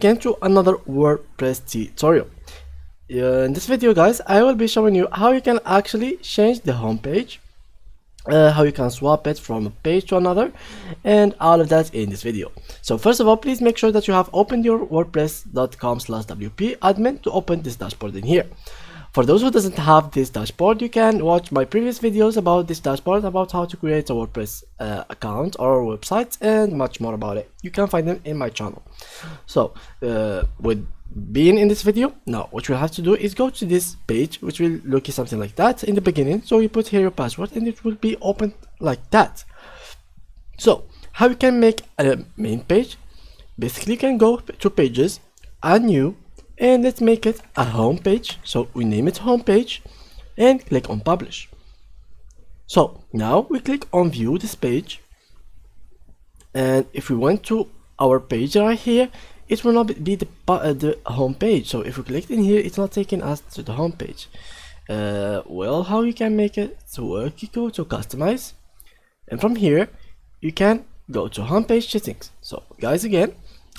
Again to another WordPress tutorial. In this video, guys, I will be showing you how you can actually change the home page, how you can swap it from a page to another, and all of that in this video. So first of all, please make sure that you have opened your wordpress.com/wp admin to open this dashboard in here. For those who doesn't have this dashboard, you can watch my previous videos about this dashboard, about how to create a WordPress account or website, and much more about it. You can find them in my channel. So with being in this video, now what you have to do is go to this page, which will look something like that in the beginning. So you put here your password and it will be opened like that. So how you can make a main page? Basically, you can go to pages, add new, and let's make it a home page. So we name it home page and click on publish. So now we click on view this page, and if we went to our page right here, it will not be the home page. So if we click in here, it's not taking us to the home page. Well, how you can make it to work? You go to customize, and from here you can go to home page settings. So guys, again,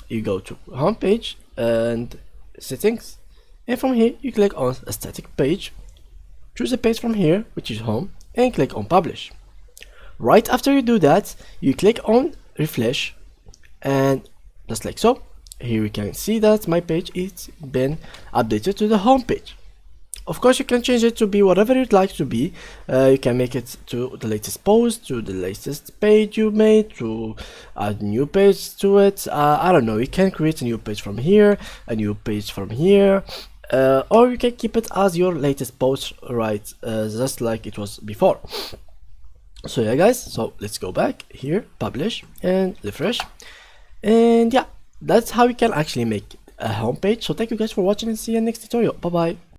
you go to home page and settings, and from here you click on a static page, choose a page from here which is home, and click on publish. Right after you do that, you click on refresh, and just like so, here we can see that my page is been updated to the home page. Of course, you can change it to be whatever you'd like to be. You can make it to the latest post, to the latest page you made, to add new page to it. I don't know, you can create a new page from here, a new page from here, or you can keep it as your latest post, right, just like it was before. So yeah guys, so let's go back here, publish and refresh, and yeah, that's how you can actually make a home page. So thank you guys for watching, and see you in the next tutorial. Bye bye.